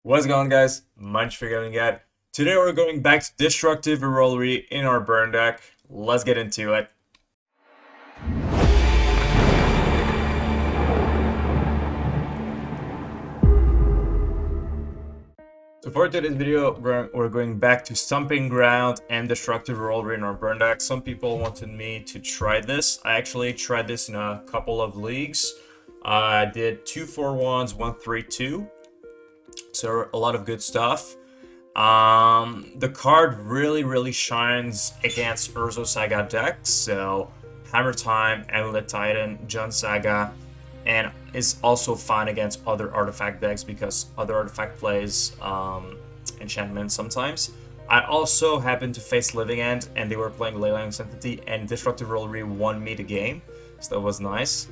What's going on, guys? MTG Forgoblinguide. Today we're going back to Destructive Revelry in our burn deck. Let's get into it. So for today's video, we're going back to Stomping Ground and Destructive Revelry in our burn deck. Some people wanted me to try this. I actually tried this in a couple of leagues. I did 2-4-1s, 1-3-2. So a lot of good stuff. The card really shines against Urza Saga decks, so Hammer Time, Amulet Titan, Jund Saga, and is also fine against other artifact decks because other artifact plays enchantment sometimes. I also happened to face Living End, and they were playing Leyline Entity, and Destructive Revelry won me the game, so that was nice.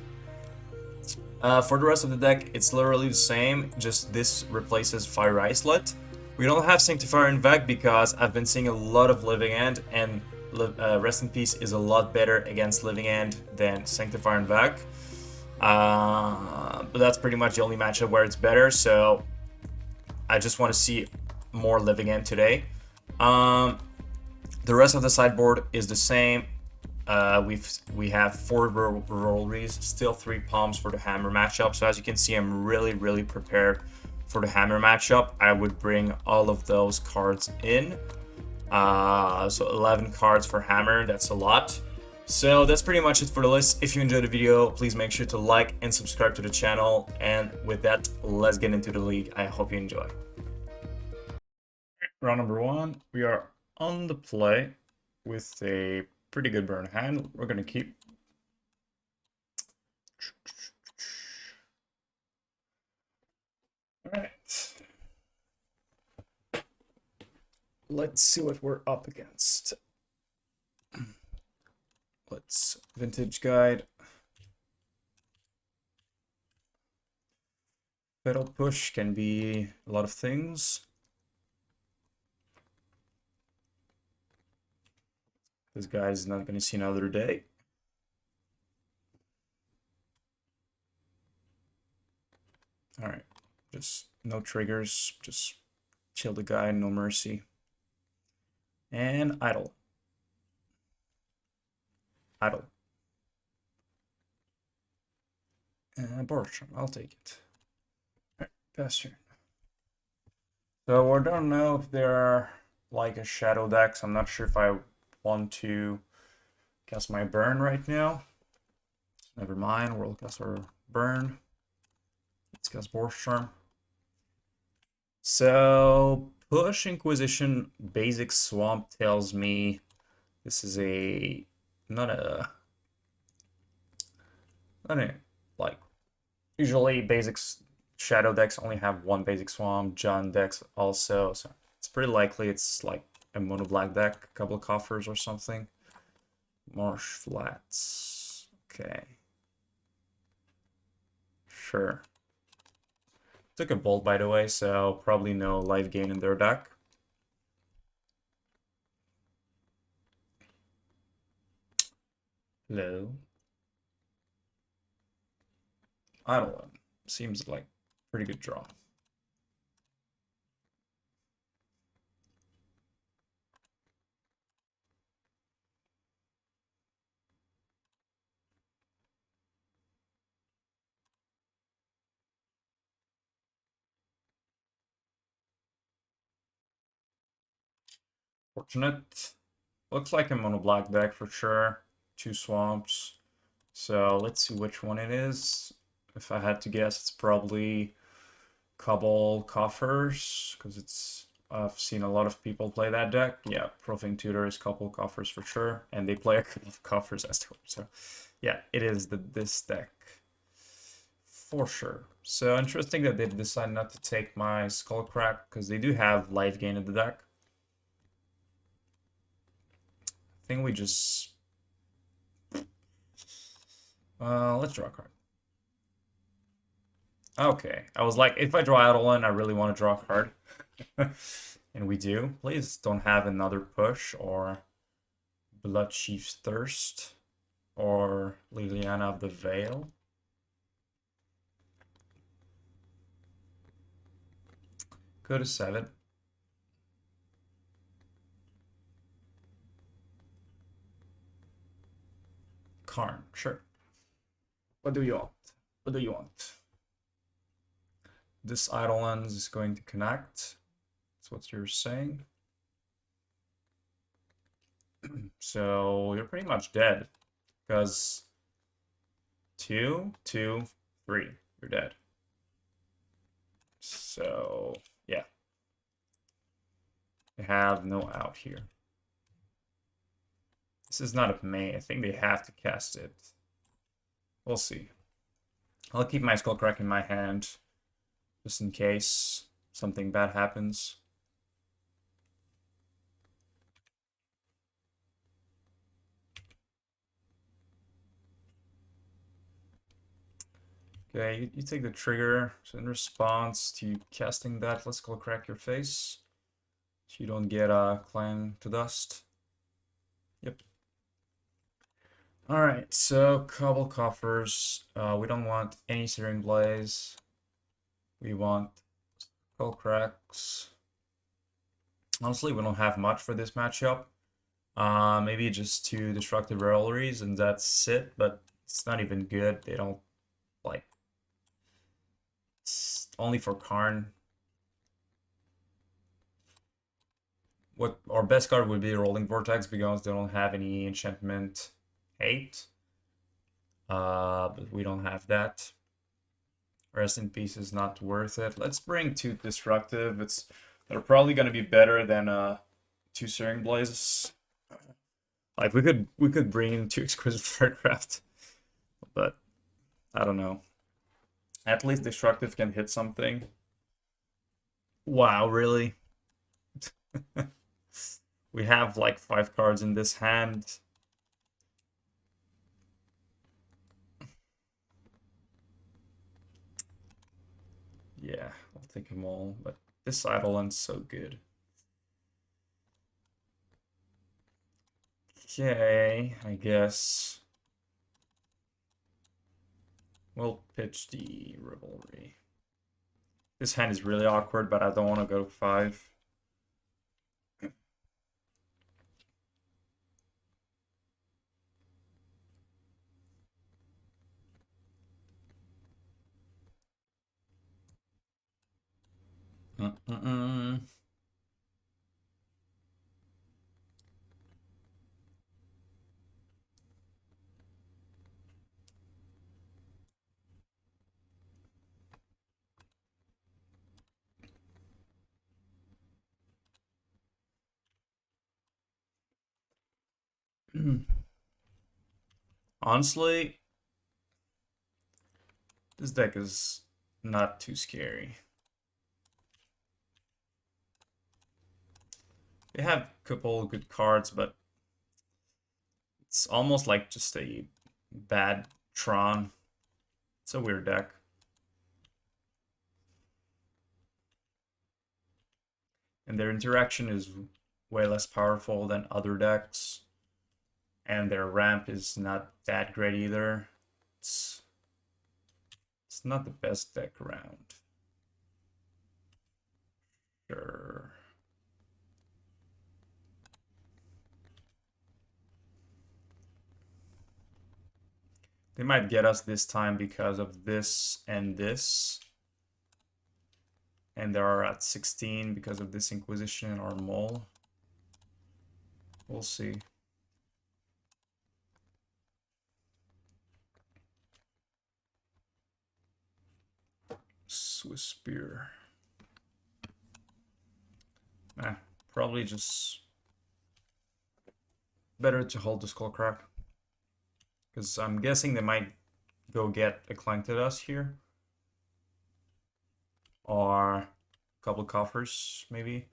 For the rest of the deck, it's literally the same, just this replaces Fire Islet. We don't have Sanctifier en-vec because I've been seeing a lot of Living End, and Rest in Peace is a lot better against Living End than Sanctifier en-vec. But that's pretty much the only matchup where it's better, so I just want to see more Living End today. The rest of the sideboard is the same. We have 4 Revelries, still 3 Palms for the Hammer matchup. So as you can see, I'm really prepared for the Hammer matchup. I would bring all of those cards in. So 11 cards for Hammer, that's a lot. So that's pretty much it for the list. If you enjoyed the video, please make sure to like and subscribe to the channel. And with that, let's get into the league. I hope you enjoy. Round number 1, we are on the play with a pretty good burn hand. We're gonna keep. All right. Let's see what we're up against. Let's Vintage Guide. Pedal push can be a lot of things. This guy's not going to see another day. All right, just no triggers, just chill the guy, no mercy. And Idle. And Boros Charm, I'll take it. All right, pass turn. So I don't know if they're like a shadow decks. I'm not sure if I want to cast my burn right now. Never mind, World Cast or burn. Let's cast Boros Charm. So push Inquisition basic swamp tells me this is not a like usually basics shadow decks only have one basic swamp, Jund decks also, so it's pretty likely it's like a mono black deck, a couple of coffers or something. Marsh Flats. Okay. Sure. Took a bolt, by the way, so probably no life gain in their deck. Hello. Eidolon. Seems like pretty good draw. Fortunate. Looks like a mono black deck for sure. 2 swamps. So let's see which one it is. If I had to guess, it's probably Cabal Coffers, because I've seen a lot of people play that deck. Yeah, Profane Tutor is Cabal Coffers for sure, and they play a couple of Coffers as well. So yeah, it is this deck for sure. So interesting that they decided not to take my Skullcrack, because they do have life gain in the deck. I think we just let's draw a card. Okay, I was like, if I draw Eidolon, I really want to draw a card. And we do. Please don't have another push or Bloodchief's Thirst or Liliana of the Veil. Go to 7. Karn, sure. What do you want? What do you want? This Eidolon is going to connect. That's what you're saying. So you're pretty much dead. Because 2, 2, 3. You're dead. So, yeah. They have no out here. This is not a May. I think they have to cast it. We'll see. I'll keep my Skullcrack in my hand, just in case something bad happens. Okay, you take the trigger. So in response to you casting that, let's Skullcrack your face. So you don't get Clan to Dust. Yep. Alright, so Cabal Coffers. We don't want any Searing Blaze. We want Skullcracks. Honestly, we don't have much for this matchup. Maybe just 2 Destructive Revelries and that's it, but it's not even good. They don't, like... It's only for Karn. What our best card would be Rolling Vortex because they don't have any enchantment hate. But we don't have that. Rest in Peace is not worth it. Let's bring 2 Destructive. They're probably gonna be better than 2 Searing Blazes. Like we could bring in 2 Exquisite Firecraft, but I don't know. At least Destructive can hit something. Wow, really? We have like 5 cards in this hand. Yeah, I'll take them all, but this Eidolon's so good. Okay, I guess we'll pitch the Revelry. This hand is really awkward, but I don't want to go 5. Honestly, this deck is not too scary. They have a couple good cards, but it's almost like just a bad Tron. It's a weird deck. And their interaction is way less powerful than other decks. And their ramp is not that great either. It's not the best deck around. Sure. They might get us this time because of this and this. And they are at 16 because of this Inquisition or Mole. We'll see. Swiftspear. Probably just better to hold the Skullcrack. Because I'm guessing they might go get a Clank to Dust here. Or a couple Coffers, maybe.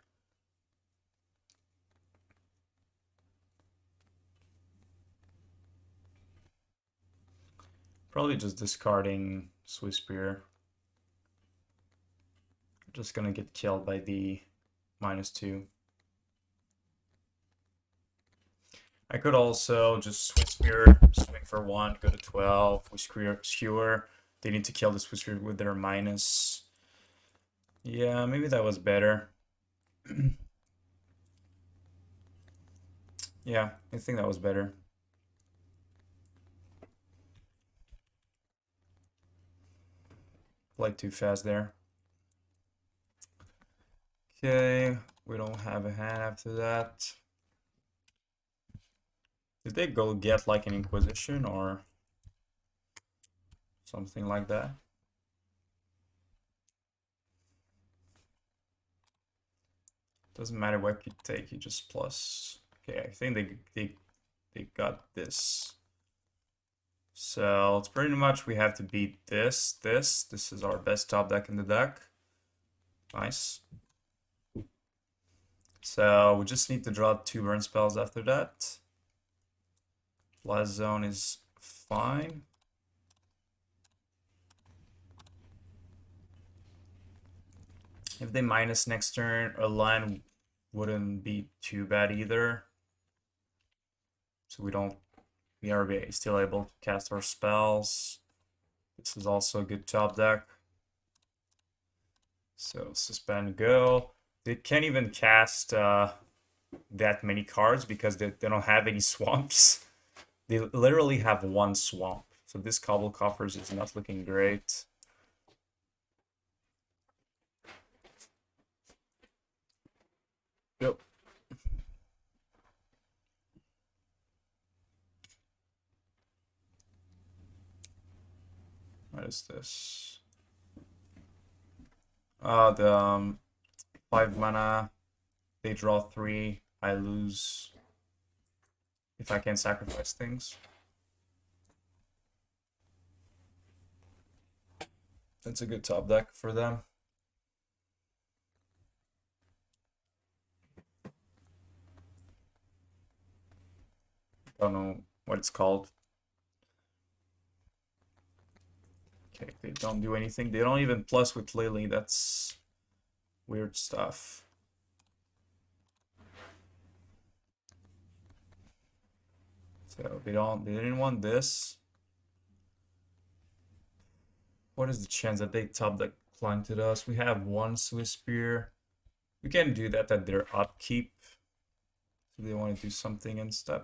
Probably just discarding Swiftspear. Just gonna get killed by the -2. I could also just Swiftspear, swing for 1, go to 12, we Skewer. They need to kill the Swiftspear with their minus. Yeah, maybe that was better. Yeah, I think that was better. Played too fast there. Okay, we don't have a hand after that. Did they go get like an Inquisition or something like that? Doesn't matter what you take, you just plus. Okay, I think they got this. So it's pretty much we have to beat this. This is our best top deck in the deck. Nice. So we just need to draw 2 burn spells after that. Blast Zone is fine. If they minus next turn, a line wouldn't be too bad either. So we are still able to cast our spells. This is also a good top deck. So suspend go. They can't even cast that many cards because they don't have any swamps. They literally have 1 swamp. So this Cabal Coffers is not looking great. Yep. What is this? The 5 mana. They draw 3. I lose if I can sacrifice things. That's a good top deck for them. Don't know what it's called. Okay, they don't do anything. They don't even plus with Lily. That's weird stuff. So they didn't want this. What is the chance that they top deck planted us? We have 1 Swiftspear. We can do that at their upkeep. So they want to do something instead.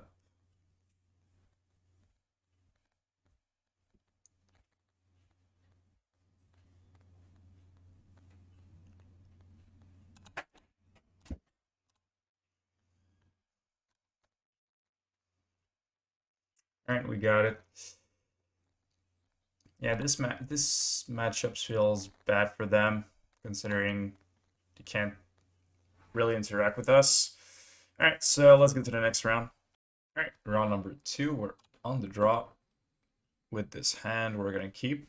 Alright, we got it. Yeah, this matchup feels bad for them, considering they can't really interact with us. Alright, so let's get to the next round. Alright, round number 2. We're on the draw. With this hand, we're gonna keep.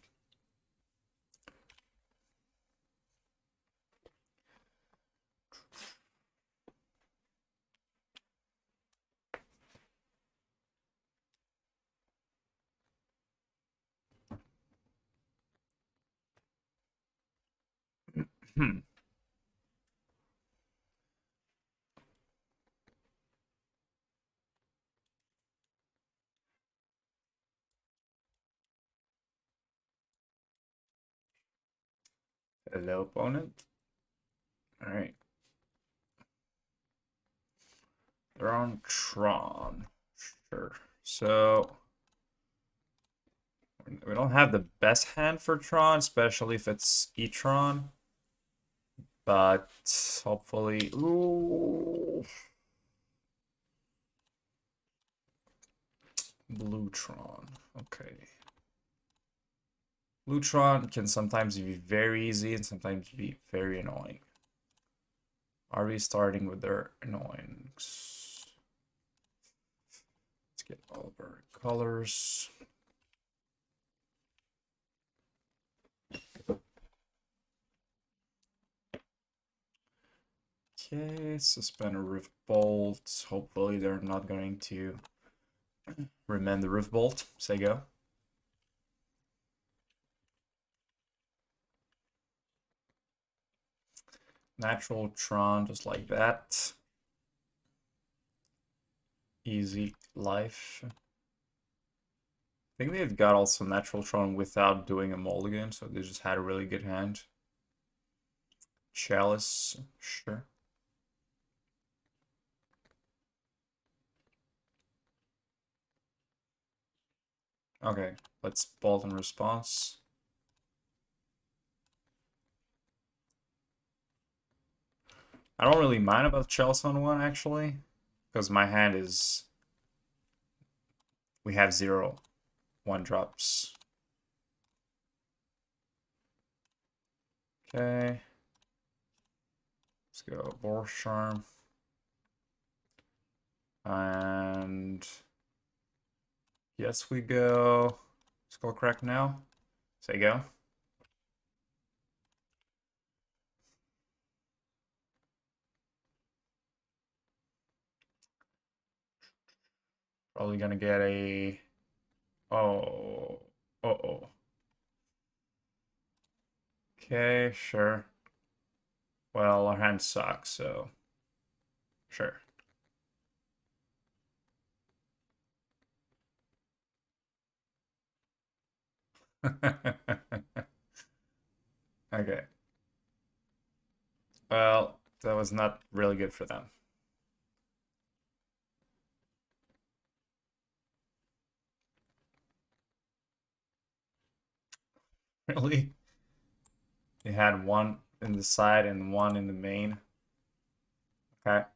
Hmm. Hello, opponent. Alright. They're on Tron. Sure. So we don't have the best hand for Tron, especially if it's E-tron. But hopefully. Ooh. Blue Tron. Okay. Blue Tron can sometimes be very easy and sometimes be very annoying. Are we starting with their annoyings? Let's get all of our colors. Okay, suspend a Rift Bolt. Hopefully they're not going to remand the Rift Bolt. Say go. Natural Tron, just like that. Easy life. I think they've got also Natural Tron without doing a mulligan, so they just had a really good hand. Chalice, sure. Okay, let's bolt in response. I don't really mind about Chalice on one, actually, because my hand is... We have 0 1-drops. Okay. Let's go Boros Charm. And... Yes, we go Skullcrack now. Say go. Probably gonna get a... Oh. Uh-oh. Okay, sure. Well, our hand sucks, so... Sure. Okay. Well, that was not really good for them. Really? They had one in the side and one in the main. Okay.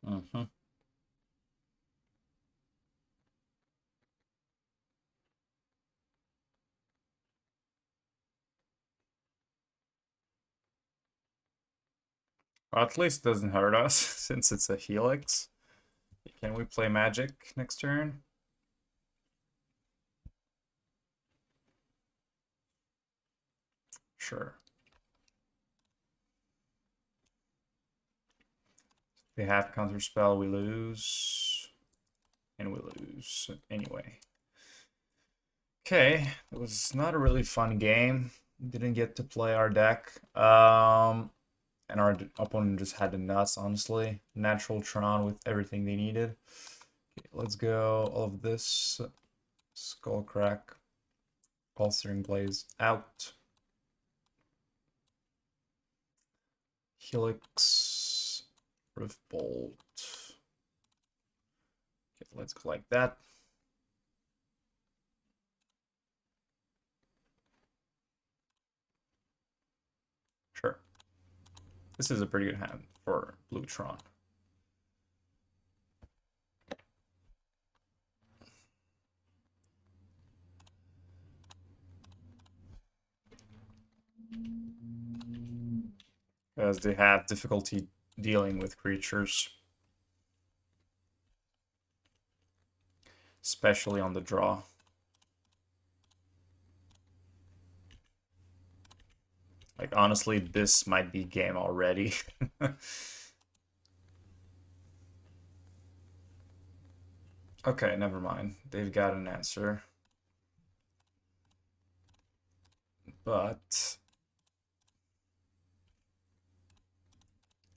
Mm-hmm. Well, at least it doesn't hurt us since it's a Helix. Can we play Magic next turn? Sure. If they have Counterspell, we lose. And we lose anyway. Okay, it was not a really fun game. Didn't get to play our deck. And our opponent just had the nuts, honestly. Natural Tron with everything they needed. Okay, let's go all of this. Skullcrack. Searing Blaze out. Helix. Rift Bolt. Okay, let's collect that. Sure. This is a pretty good hand for Blue Tron. Because they have difficulty dealing with creatures. Especially on the draw. Like, honestly, this might be game already. Okay, never mind. They've got an answer. But...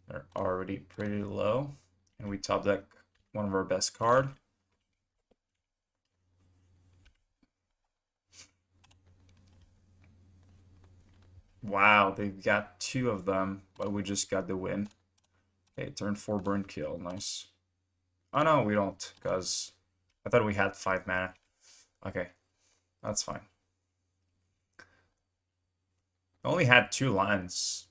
they're already pretty low. And we top deck one of our best card. Wow, they've got 2 of them, but we just got the win. Okay, turn 4 burn kill, nice. Oh no, we don't, because I thought we had 5 mana. Okay, that's fine. I only had 2 lands.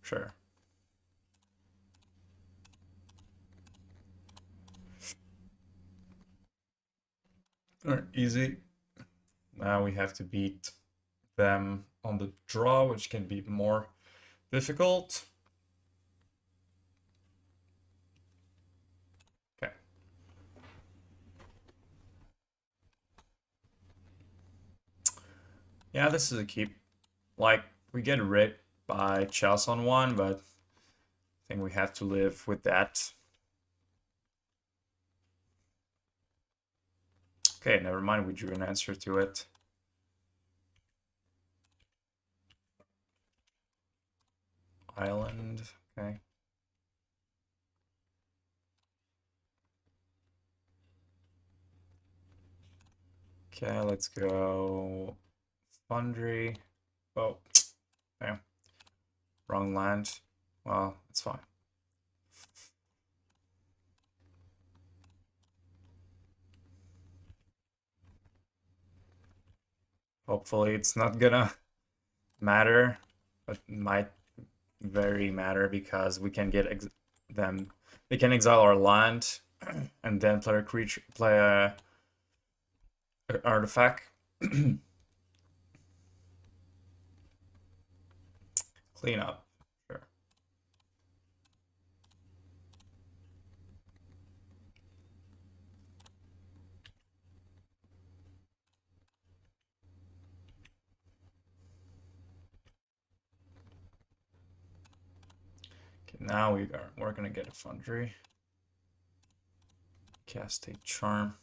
Sure. Alright, easy. Now we have to beat them on the draw, which can be more difficult. Okay. Yeah, this is a keep. Like, we get rid by Chalice on 1, but I think we have to live with that. Okay, never mind, we drew an answer to it. Island, okay. Okay, let's go Foundry. Oh, damn. Wrong land. Well, it's fine. Hopefully it's not gonna matter, but it might very matter because we can get them. We can exile our land and then play a creature, play a artifact. Clean up. Sure. Okay, now we're gonna get a Foundry. Cast a Charm.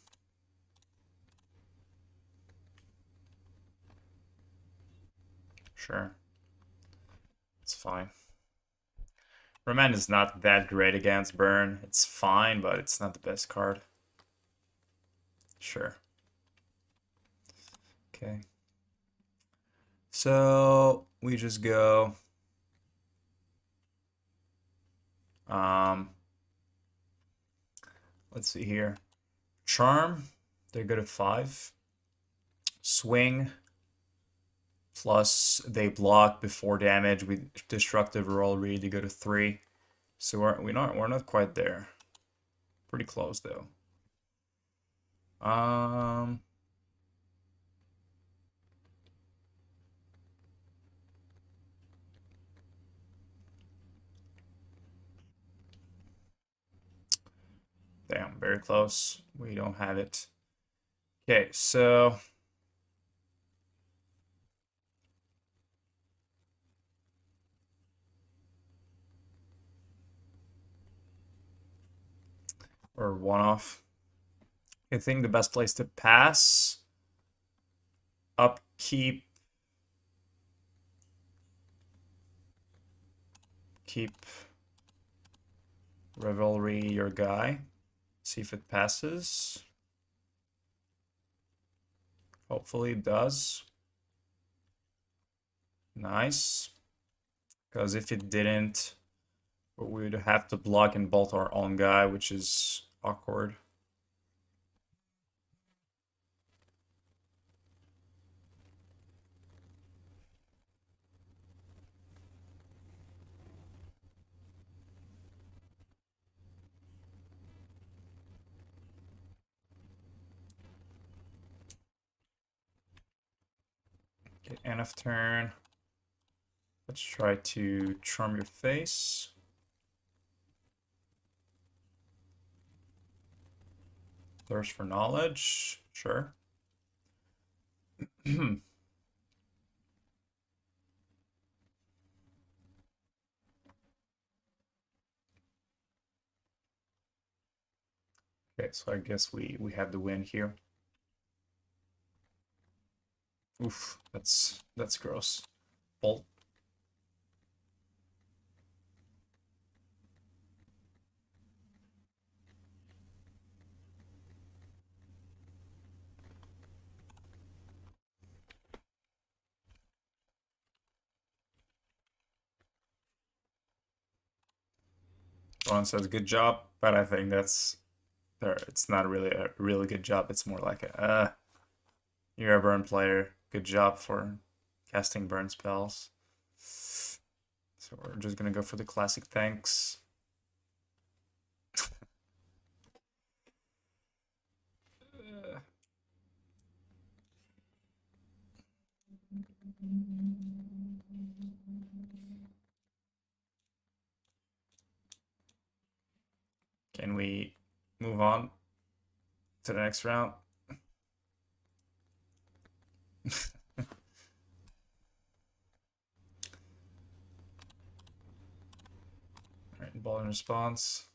Sure. It's fine. Remand is not that great against burn. It's fine, but it's not the best card. Sure. Okay. So we just go. Let's see here. Charm, they go to 5. Swing, plus they block before damage with Destructive Revelry, they go to 3. So we're not quite there. Pretty close though. Damn, very close. We don't have it. Okay, so or one off. I think the best place to pass, upkeep, keep Revelry your guy. See if it passes. Hopefully it does. Nice. Because if it didn't, we would have to block and bolt our own guy, which is awkward. Okay, end of turn. Let's try to charm your face. Thirst for knowledge, sure. Okay, so I guess we have the win here. Oof, that's gross. Bolt. Ron says good job, but I think that's there. It's not really a really good job. It's more like a you're a burn player. Good job for casting burn spells. So we're just gonna go for the classic thanks. Can we move on to the next round? Alright, ball in response.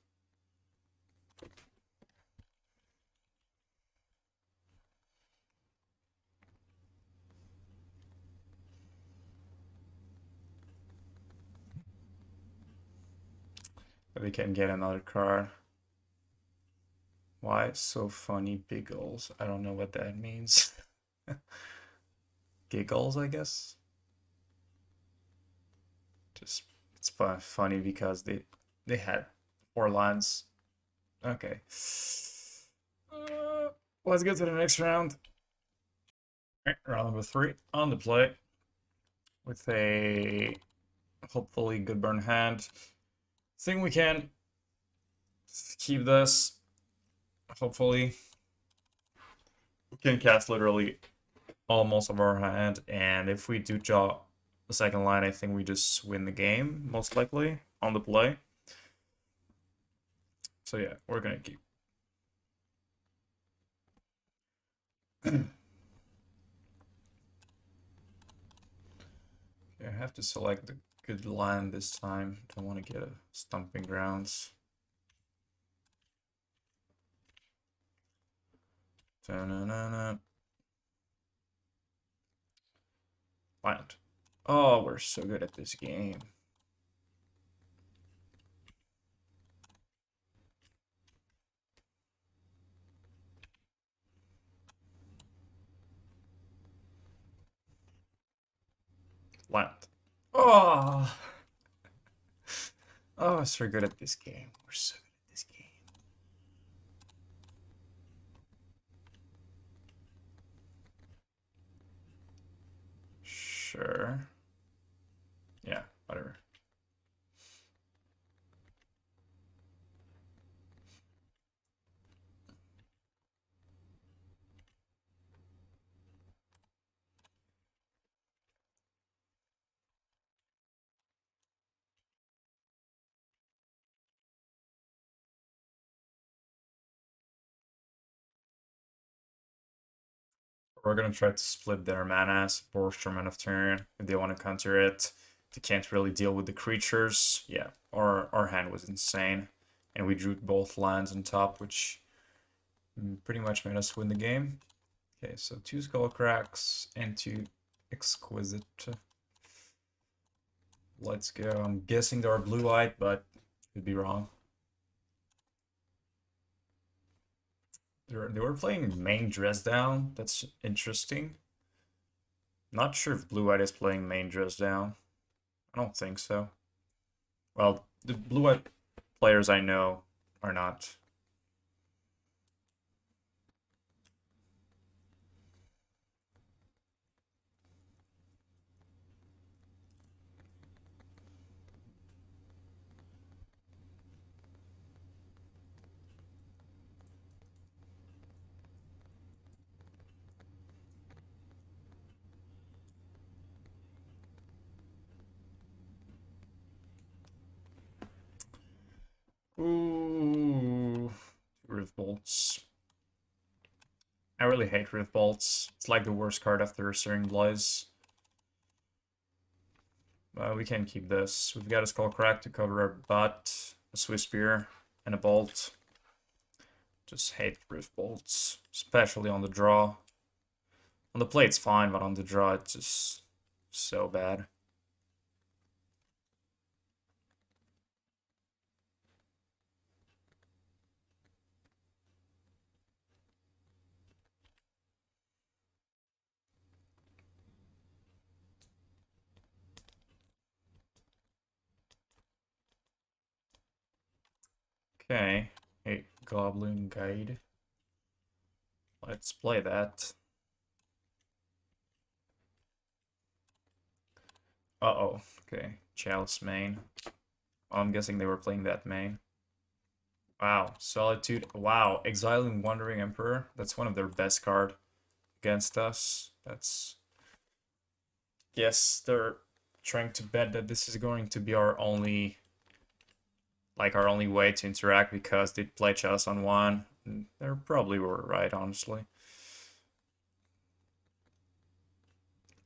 But we can get another card. Why so funny biggles? I don't know what that means. Giggles, I guess. Just it's funny because they had 4 lines. Okay. Let's get to the next round. All right, round number 3 on the play with a hopefully good burn hand. Think we can keep this. Hopefully, we can cast literally almost of our hand, and if we do draw the second line, I think we just win the game, most likely, on the play. So yeah, we're gonna keep. I have to select the good line this time. Don't want to get a Stomping Grounds. Da-na-na-na. Land. Oh, we're so good at this game. Land. Oh! Oh, so good at this game. We're so good at this game. Sure. Yeah, whatever. We're gonna try to split their manas, Boros Charm end of turn, if they want to counter it. They can't really deal with the creatures. Yeah, our hand was insane. And we drew both lands on top, which pretty much made us win the game. Okay, so 2 Skullcracks and 2 Exquisite. Let's go. I'm guessing they are blue-eyed, but could be wrong. They were playing main dress down. That's interesting. Not sure if blue-eyed is playing main dress down. I don't think so. Well, the blue-eyed players I know are not. Ooh, Rift Bolts. I really hate Rift Bolts. It's like the worst card after Searing Blaze. We can keep this. We've got a Skullcrack to cover our butt, a Swiftspear, and a Bolt. Just hate Rift Bolts, especially on the draw. On the play it's fine, but on the draw it's just so bad. Okay, a Goblin Guide. Let's play that. Uh-oh, okay, Chalice main. I'm guessing they were playing that main. Wow, Solitude. Wow, Exiling Wandering Emperor. That's one of their best card against us. That's... Yes, they're trying to bet that this is going to be our only... Like, our only way to interact because they play Chalice on 1. They probably were right, honestly.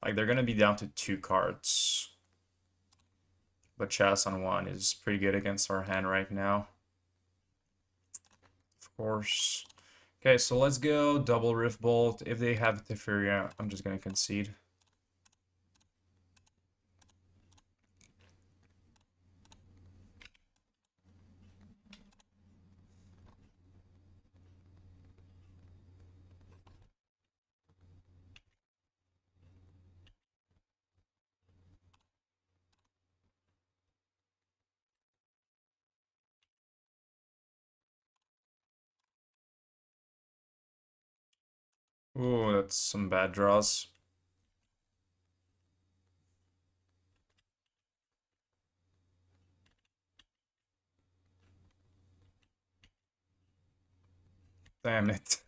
Like, they're gonna be down to 2 cards. But Chalice on 1 is pretty good against our hand right now. Of course. Okay, so let's go double Rift Bolt. If they have Teferia, I'm just gonna concede. Ooh, that's some bad draws. Damn it.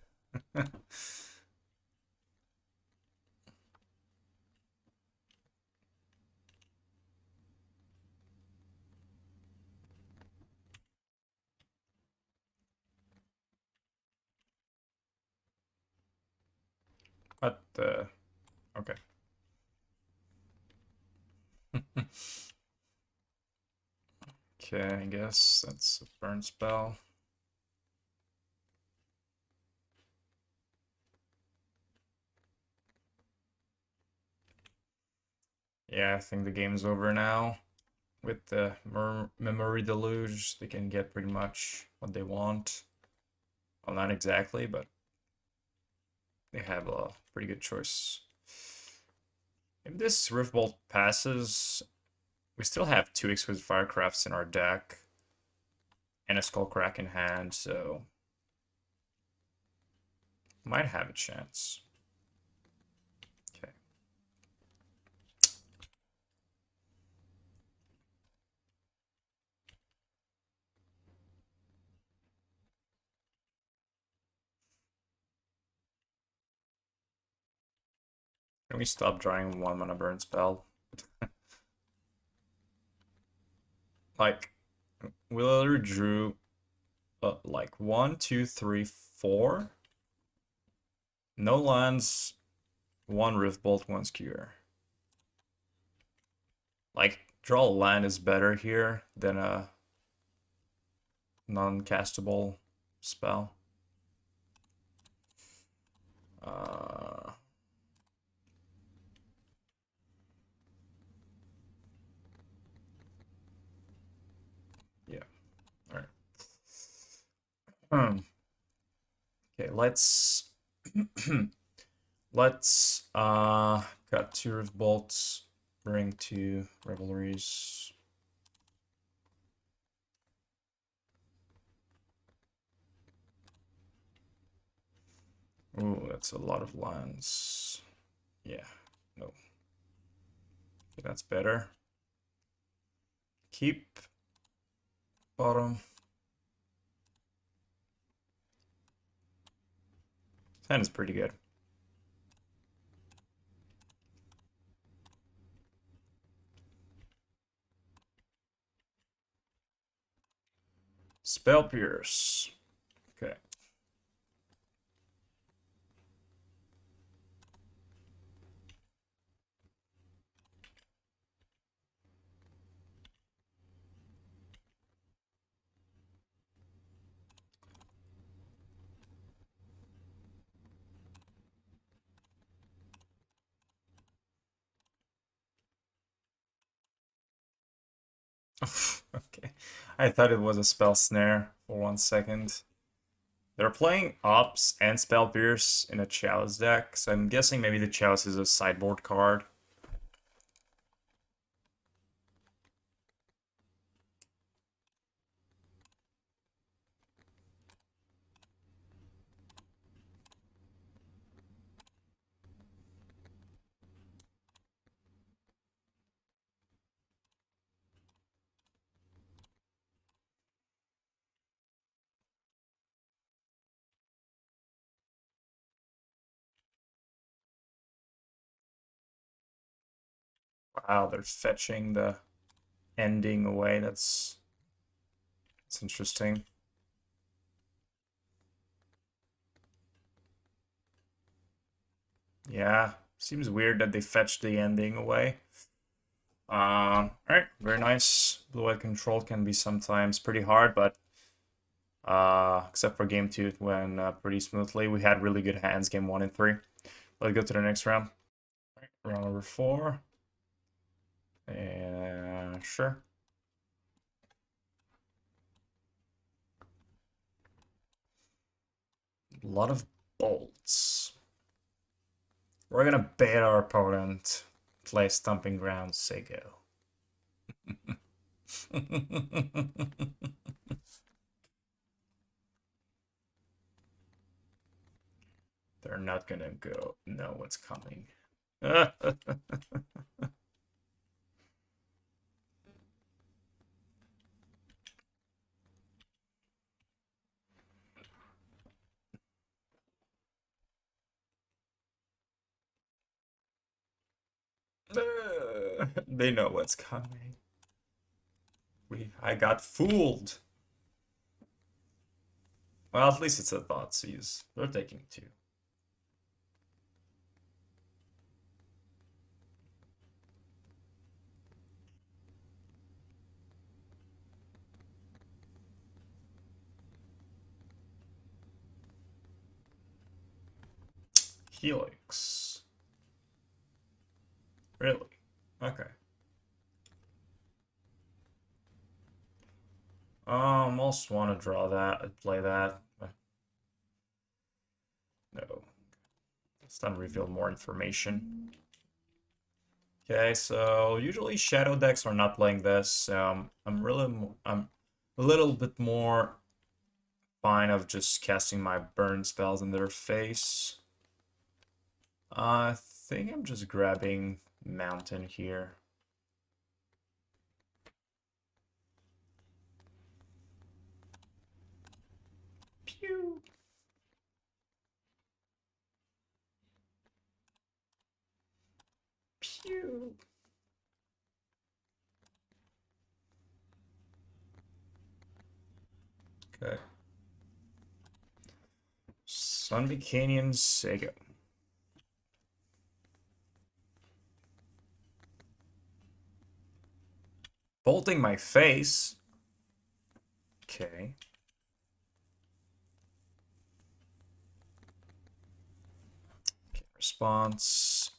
But, okay. Okay, I guess that's a burn spell. Yeah, I think the game's over now. With the Memory Deluge, they can get pretty much what they want. Well, not exactly, but they have a pretty good choice. If this Riftbolt passes, we still have 2 Exquisite Firecrafts in our deck. And a Skullcrack in hand, so might have a chance. Okay. Can we stop drawing 1-mana burn spell? Like, we literally drew like 1, 2, 3, 4. No lands, 1 Riftbolt, 1 Skewer. Like, draw a land is better here than a non-castable spell. Yeah. All right. Okay, let's let's cut 2 Riftbolts, bring 2 Revelries. Ooh, that's a lot of lands. Yeah, no. Okay, that's better. Keep bottom. That is pretty good. Spell Pierce. Okay. Okay. I thought it was a spell snare for 1 second. They're playing Ops and Spell Pierce in a Chalice deck, so I'm guessing maybe the Chalice is a sideboard card. Wow, they're fetching the ending away. That's interesting. Yeah, seems weird that they fetched the ending away. Alright, very nice. Blue-white control can be sometimes pretty hard, but except for game 2, it went pretty smoothly. We had really good hands game 1 and 3. Let's go to the next round. Right, round number 4. And sure. A lot of bolts. We're gonna bait our opponent, play Stomping Ground, say go. They're not gonna know what's coming. They know what's coming. I got fooled. Well, at least it's a Thoughtseize. They're taking 2. Helix. Really? Okay. Almost want to draw that, play that. No. Let's not reveal more information. Okay, so usually shadow decks are not playing this. I'm a little bit more fine of just casting my burn spells in their face. I think I'm just grabbing Mountain here. Pew. Pew. Okay. Sunbaked Canyon, Sega. Bolting my face. Okay. Okay, response.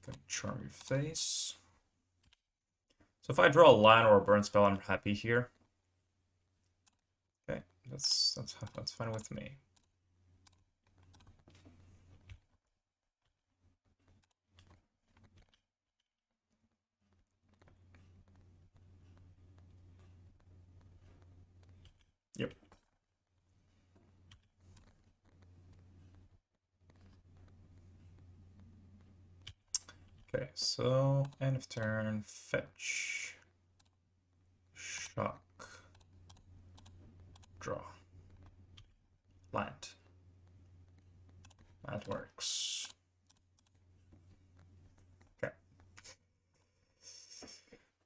Gonna charm your face. So if I draw a land or a burn spell, I'm happy here. Okay, that's fine with me. Yep. Okay, so end of turn, fetch, shock, draw, land. That works. Okay.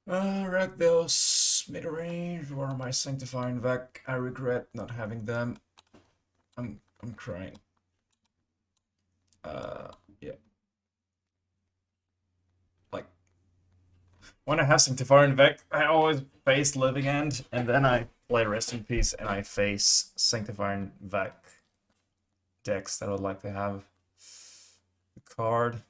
Rakdos Midrange or my Sanctifying En-vec. I regret not having them. I'm crying. Yeah. Like when I have Sanctifying En-vec, I always face Living End, and then I play Rest in Peace, and I face Sanctifying En-vec decks that I would like to have the card.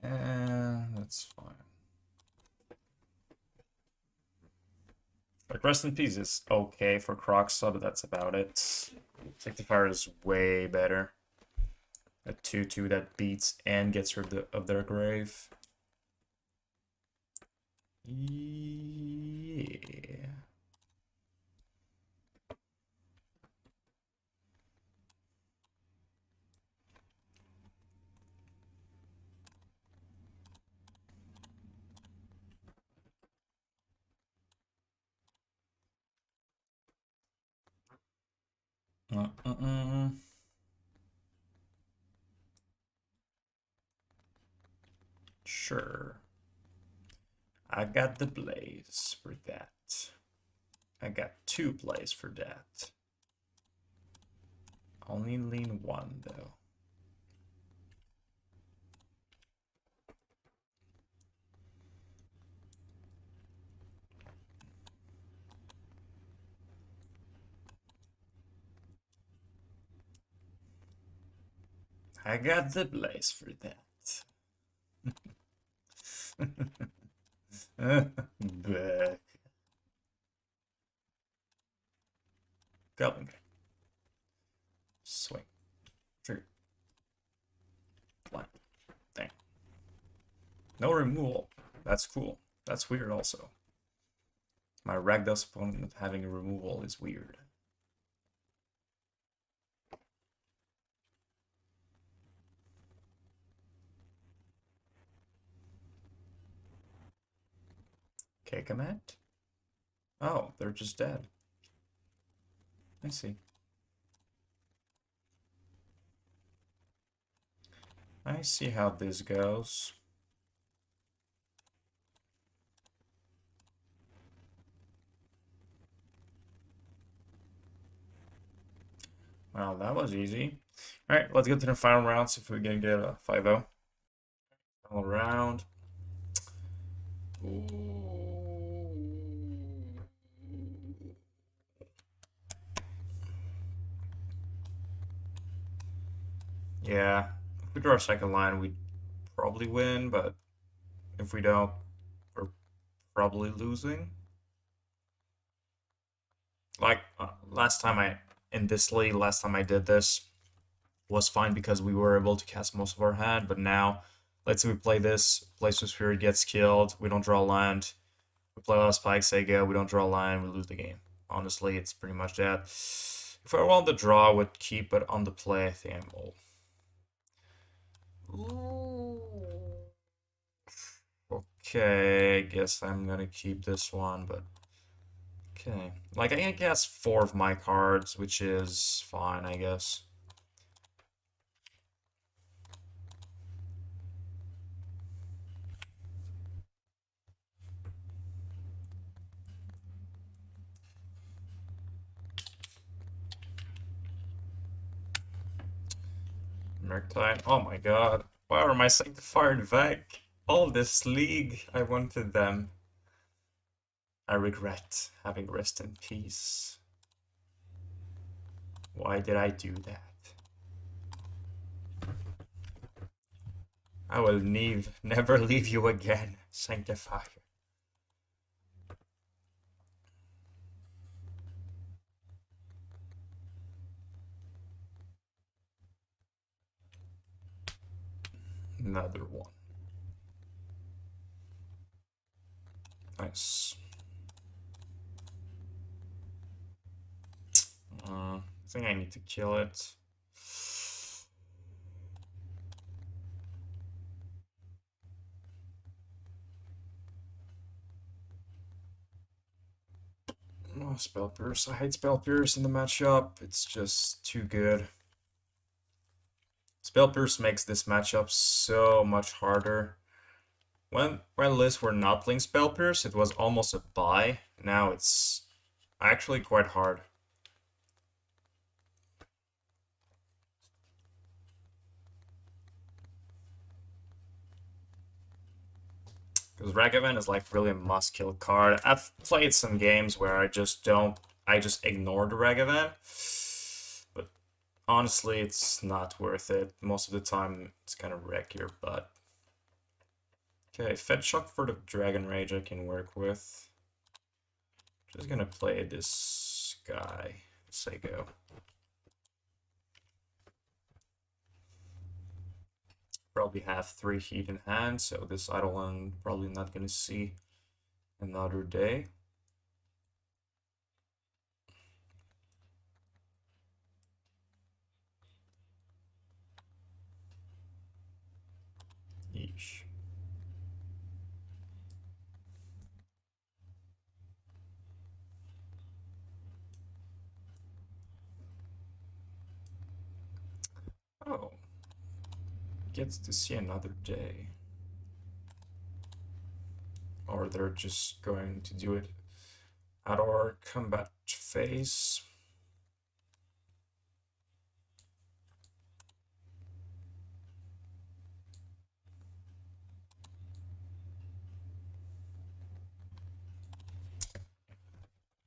And that's fine. Like Rest in Peace is okay for Croxa, but that's about it. Sanctifier is way better. A 2/2 that beats and gets rid of their grave. Yeah. Sure. I got the blaze for that. I got 2 plays for that. Only lean 1 though. I got the blaze for that. Back. Goblin. Swing. Trigger. Blind. Dang. No removal. That's cool. That's weird also. My Rakdos opponent having a removal is weird. Okay, command. Oh, they're just dead. I see. I see how this goes. Well, that was easy. Alright, let's get to the final round, see if we can get a 5-0. Final round. Yeah, if we draw a second line, we'd probably win, but if we don't, we're probably losing. Like, last time in this league, last time I did this, was fine because we were able to cast most of our hand, but now, let's say we play this, play Swiftspear, gets killed, we don't draw land, we play a lot of spikes, say go, we don't draw a line, we lose the game. Honestly, it's pretty much that. If I want the draw, I would keep it on the play, I think I'm all. Okay, I guess I'm gonna keep this one, but okay. Like, I can cast 4 of my cards, which is fine, I guess. Merktide. Oh my god. Why are my Sanctified en-vec? All this league, I wanted them. I regret having rest in peace. Why did I do that? I will never leave you again, Sanctifier. Another one. Nice. I think I need to kill it. Oh, Spell Pierce. I hate Spell Pierce in the matchup. It's just too good. Spell Pierce makes this matchup so much harder. When lists were not playing Spell Pierce, it was almost a buy. Now it's actually quite hard. Because Ragavan is like really a must-kill card. I've played some games where I just ignore the Ragavan. But honestly, it's not worth it. Most of the time, it's gonna wreck your butt. Okay, Fed Shock for the Dragon Rage I can work with. Just gonna play this guy. Say go. Probably have 3 heat in hand, so this Eidolon probably not gonna see another day. Yeesh. Oh. Gets to see another day. Or they're just going to do it at our combat phase.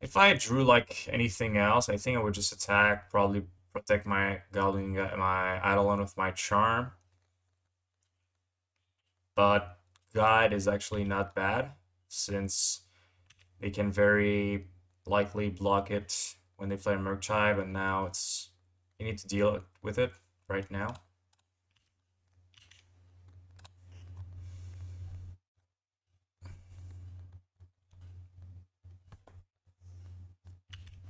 If I drew like anything else, I think I would just attack, probably protect my Goblin, my Eidolon with my Charm. But Guide is actually not bad, since they can very likely block it when they play Murktide, and now it's you need to deal with it right now.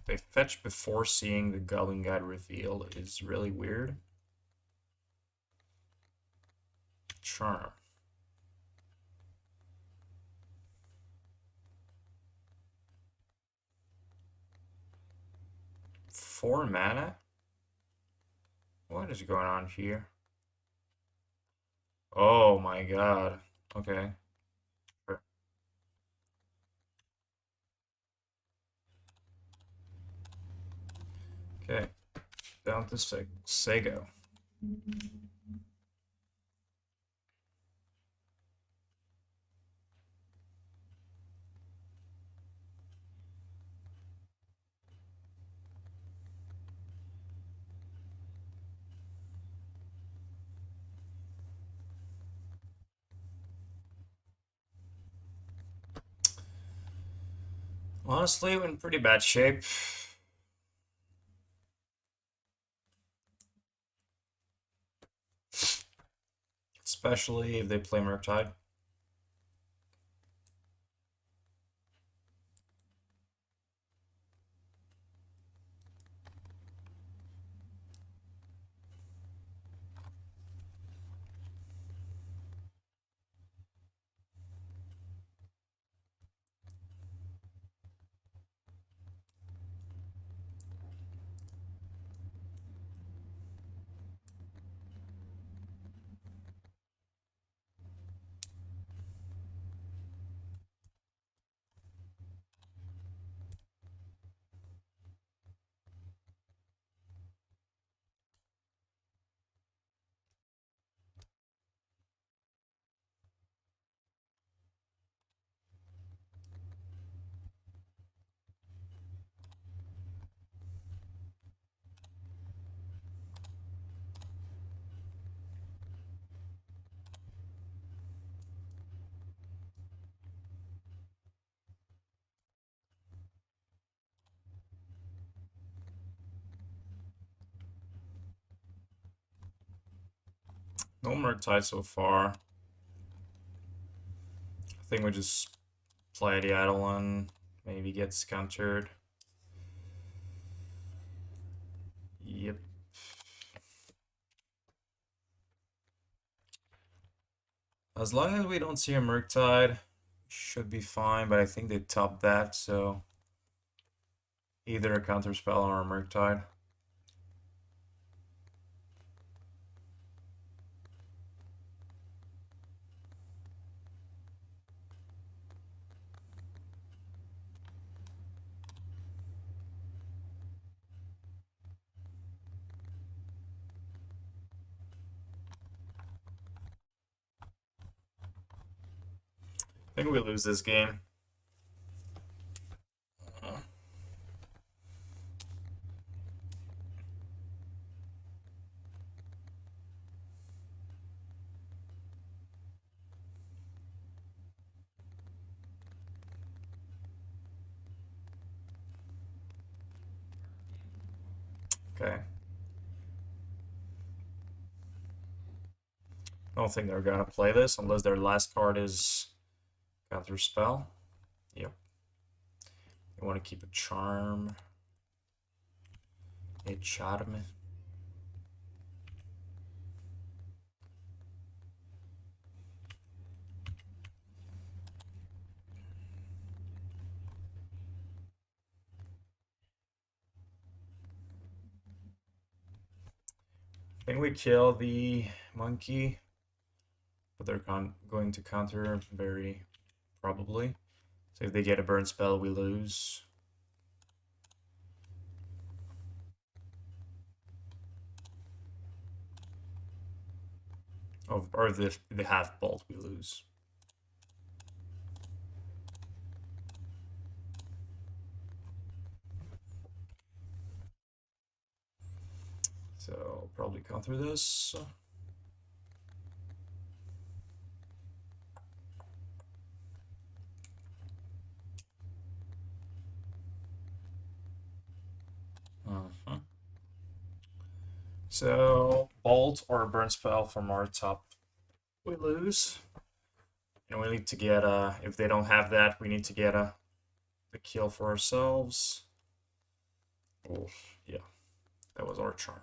They fetch before seeing the Goblinguide reveal is really weird. Charm. Four mana? What is going on here? Oh my god. Okay. Sure. Okay. Down to Sego. Honestly, we're in pretty bad shape. Especially if they play Murktide. No Murktide so far. I think we just play the Eidolon. Maybe gets countered. Yep. As long as we don't see a Murktide, should be fine, but I think they top that, so either a counterspell or a Murktide. I think we lose this game. Okay. I don't think they're gonna play this unless their last card is counterspell. Yep. You want to keep a charm. A charm. I think we kill the monkey, but they're going to counter very probably. So if they get a burn spell, we lose. Or the half bolt, we lose. So probably counter this. So bolt or a burn spell from our top, we lose. And we need to get if they don't have that, we need to get the kill for ourselves. Oh, yeah, that was our charm.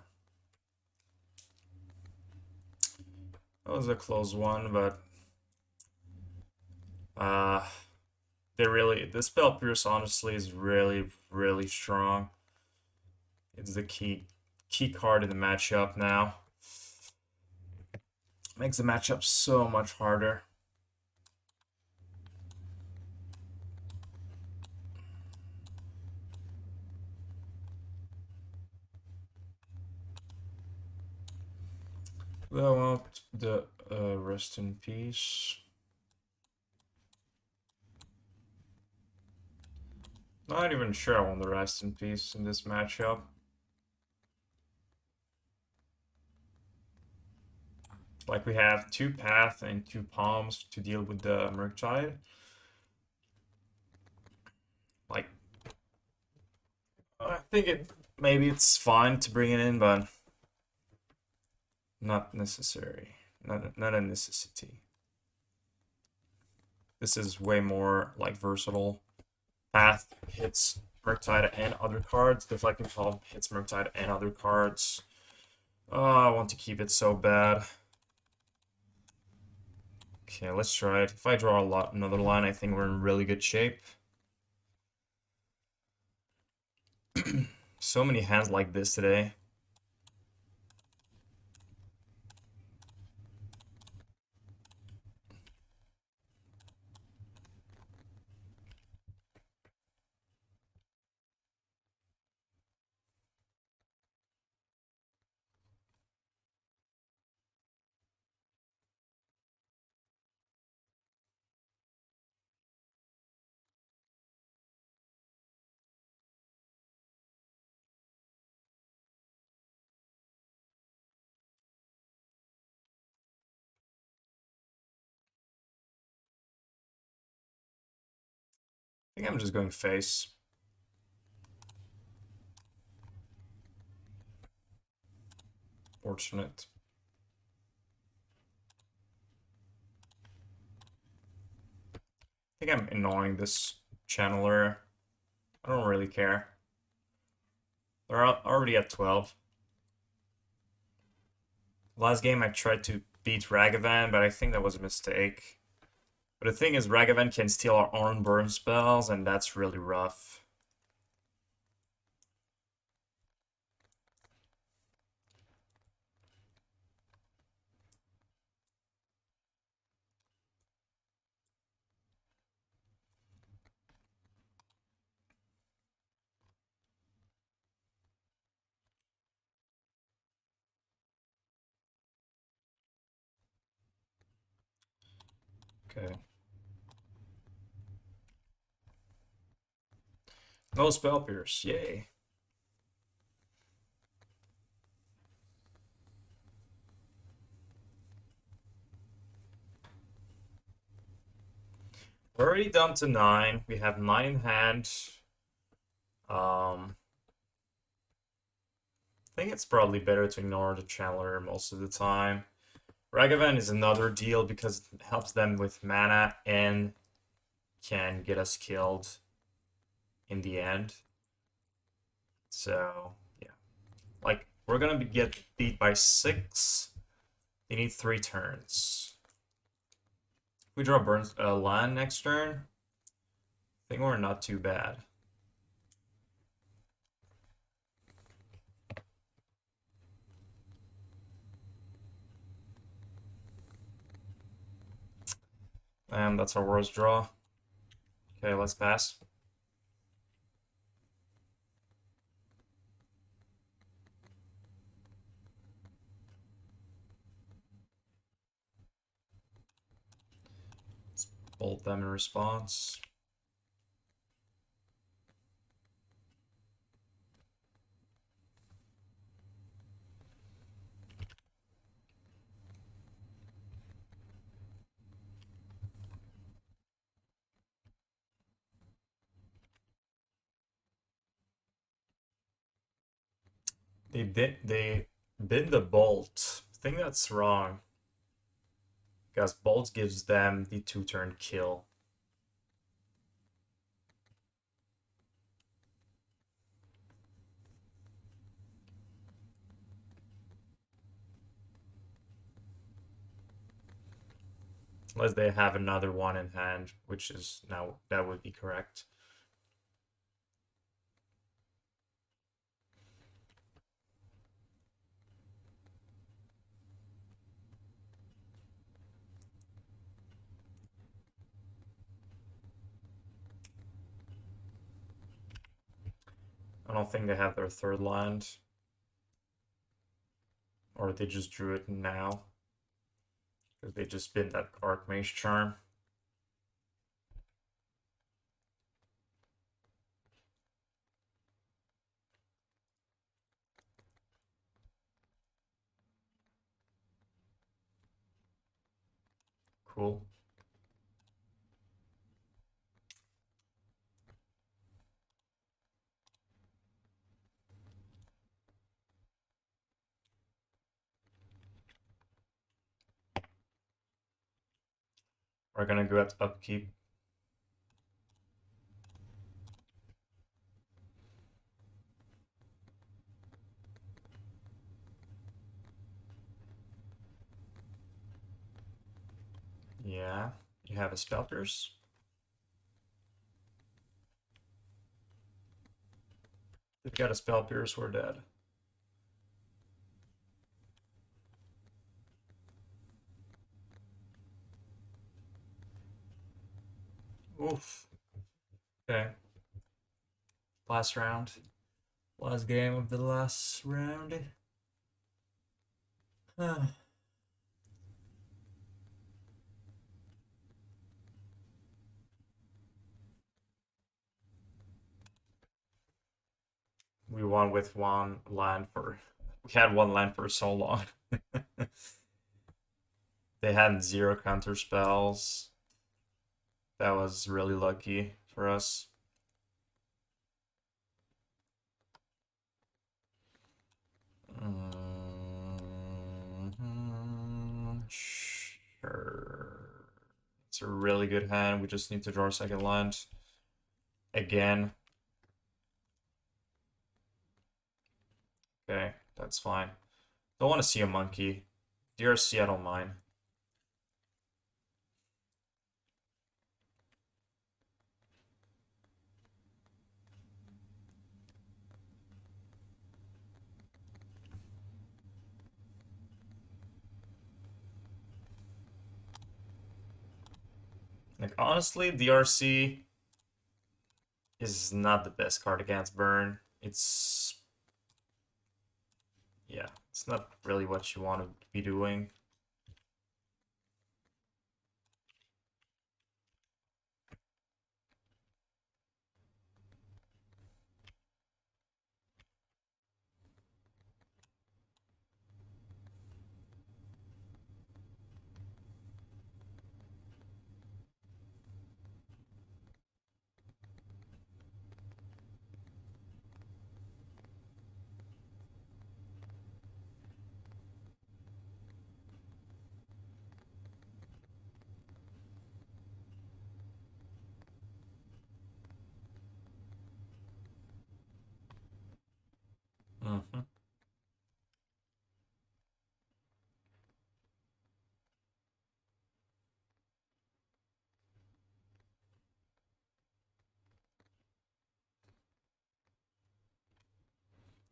That was a close one, but this spell Pierce honestly is really, really strong. It's the key card in the matchup now. Makes the matchup so much harder. I want the rest in peace. Not even sure I want the rest in peace in this matchup. Like we have 2 path and 2 palms to deal with the Murktide. Like, I think maybe it's fine to bring it in, but not necessary. Not a necessity. This is way more like versatile. Path hits Murktide and other cards. Deflecting Palm hits Murktide and other cards. Oh, I want to keep it so bad. Okay, let's try it. If I draw another line, I think we're in really good shape. So many hands like this today. I think I'm just going face. Fortunate. I think I'm annoying this channeler. I don't really care. They're already at 12. Last game I tried to beat Ragavan, but I think that was a mistake. But the thing is, Ragavan can steal our own burn spells, and that's really rough. Okay. No spell pierce, yay. We're already down to 9. We have 9 in hand. I think it's probably better to ignore the channeler most of the time. Ragavan is another deal because it helps them with mana and can get us killed in the end. So, yeah. Like, we're gonna get beat by 6. They need 3 turns. If we draw land next turn, I think we're not too bad. And that's our worst draw. Okay, let's pass. Let's bolt them in response. They bid the bolt. I think that's wrong. Because bolt gives them the 2-turn kill. Unless they have another one in hand, which is now, that would be correct. I don't think they have their third land. Or they just drew it now. Because they just been that Archmage Charm. Cool. We're gonna go at upkeep. Yeah, you have a spell pierce. If you got a spell pierce, we're dead. Oof. Okay. Last round. Last game of the last round. We won with one land for... We had one land for so long. They had 0 counter spells. That was really lucky for us. Sure. It's a really good hand. We just need to draw a second land. Again. Okay, that's fine. Don't want to see a monkey. DRC, I don't mind. Like, honestly, DRC is not the best card against burn. It's... Yeah, it's not really what you want to be doing. Mm-hmm.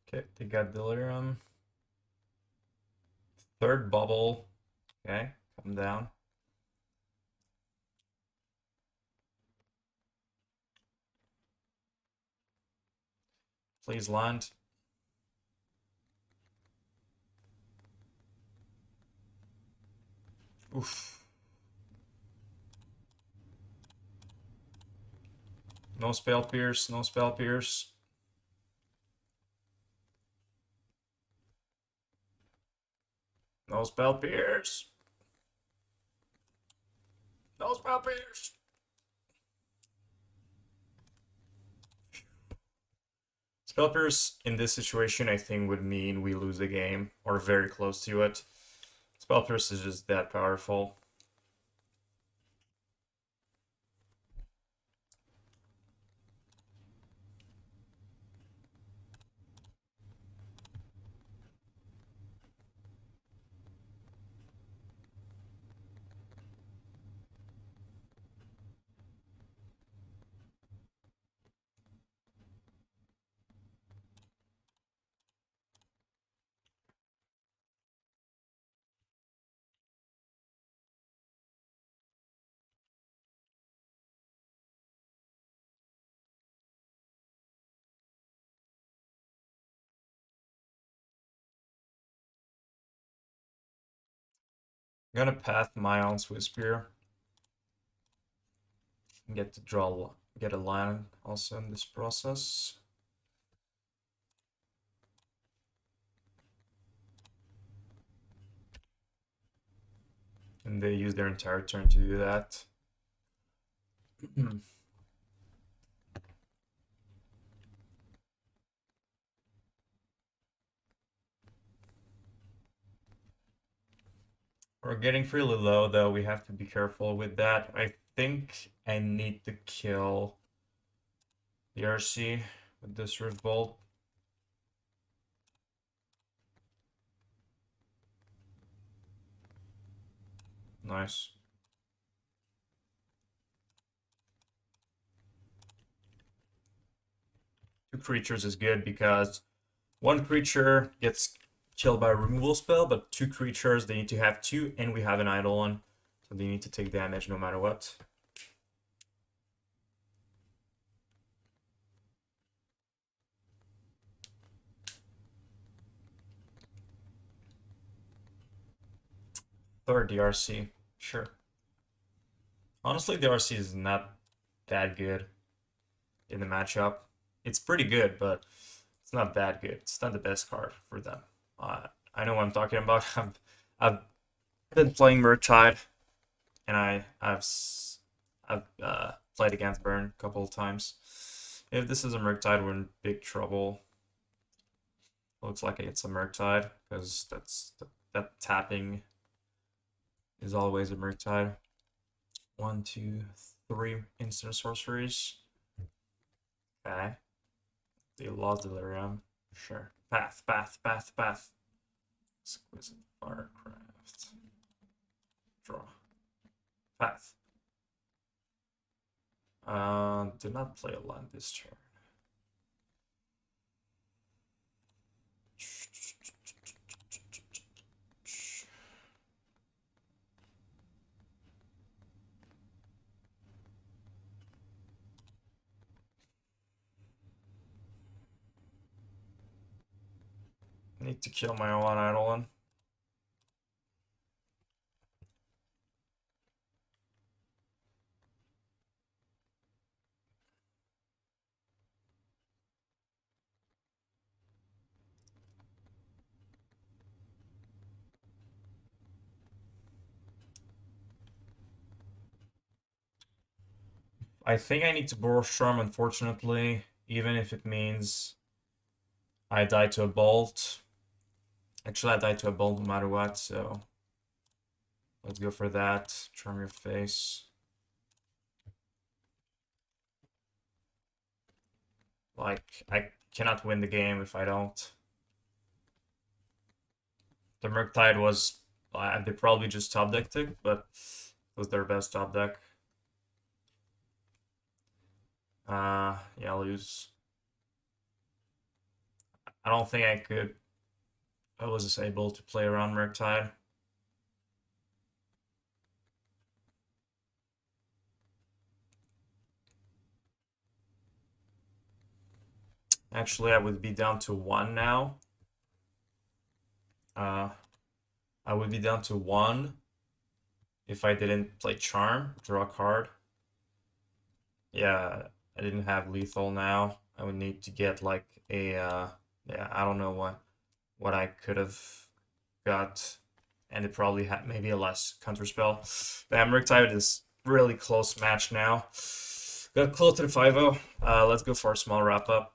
Okay, they got Delirium. Third bubble. Okay, come down. Please land. Oof. No spell pierce, no spell pierce. No spell pierce. No spell pierce. Spell pierce in this situation, I think, would mean we lose the game, or very close to it. Spell pierce is just that powerful. I'm gonna path my own Swiftspear. Get to draw, get a line also in this process. And they use their entire turn to do that. We're getting really low though, we have to be careful with that. I think I need to kill the RC with this Rift Bolt. Nice. Two creatures is good because one creature gets killed by a removal spell, but two creatures, they need to have two, and we have an Eidolon, so they need to take damage no matter what. Third DRC, sure. Honestly, the RC is not that good in the matchup. It's pretty good, but it's not that good. It's not the best card for them. I know what I'm talking about. I've been playing Murktide, and I've played against Burn a couple of times. If this is a Murktide, we're in big trouble. Looks like it's a Murktide because that tapping is always a Murktide. 1, 2, 3 instant sorceries. Okay. They lost Delirium. Sure. Path. Exquisite Firecraft. Draw. Path. Did not play a land this turn. I need to kill my own Eidolon. I think I need to Boros Charm, unfortunately, even if it means I die to a bolt. Actually, I die to a bolt no matter what, so let's go for that. Charm your face. Like, I cannot win the game if I don't. The Murktide was, they probably just top decked it, but it was their best top deck. Yeah, lose. I don't think I was able to play around Murktide. Actually, I would be down to 1 now. I would be down to 1 if I didn't play Charm, draw a card. Yeah, I didn't have lethal now. I would need to get like a yeah, I don't know what I could have got, and it probably had maybe a less counterspell. The Murktide is really close match now. Got close to the 5-0. Let's go for a small wrap up.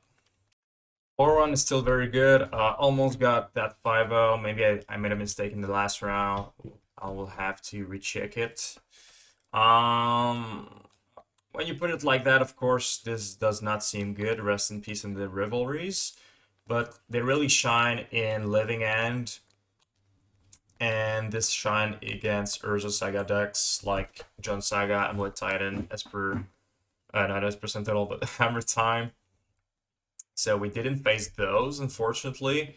4-1 is still very good. Almost got that 5-0. Maybe I made a mistake in the last round. I will have to recheck it. When you put it like that, of course, this does not seem good. Rest in peace in the Revelries. But they really shine in Living End. And this shine against Urza Saga decks like John Saga and Wood Titan as per, not as percentile, but Hammer Time. So we didn't face those, unfortunately.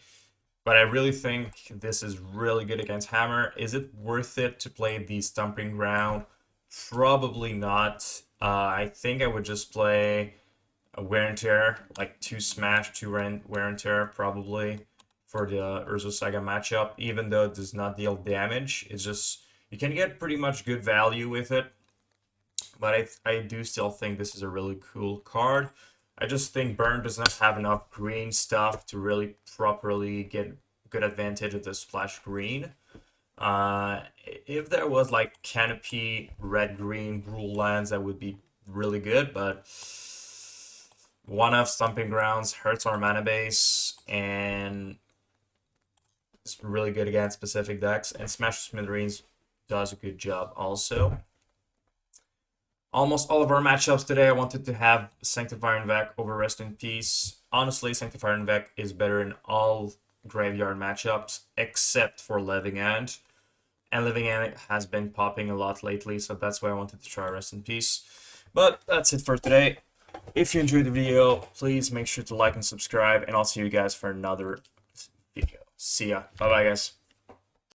But I really think this is really good against Hammer. Is it worth it to play the Stomping Ground? Probably not. I think I would just play a Wear and Tear, like 2 Smash, 2 Wear and Tear, probably, for the Urza Saga matchup. Even though it does not deal damage, it's just, You can get pretty much good value with it, but I do still think this is a really cool card. I just think Burn doesn't have enough green stuff to really properly get good advantage of the splash green. If there was like Canopy, red-green rule lands, that would be really good, but one of Stomping Grounds hurts our mana base, and it's really good against specific decks, and Smash Smithereens does a good job also. Almost all of our matchups today, I wanted to have Sanctifier en-vec over Rest in Peace. Honestly, Sanctifier en-vec is better in all graveyard matchups, except for Living End. And Living End has been popping a lot lately, so that's why I wanted to try Rest in Peace. But that's it for today. If you enjoyed the video, please make sure to like and subscribe, and I'll see you guys for another video. See ya. Bye-bye, guys.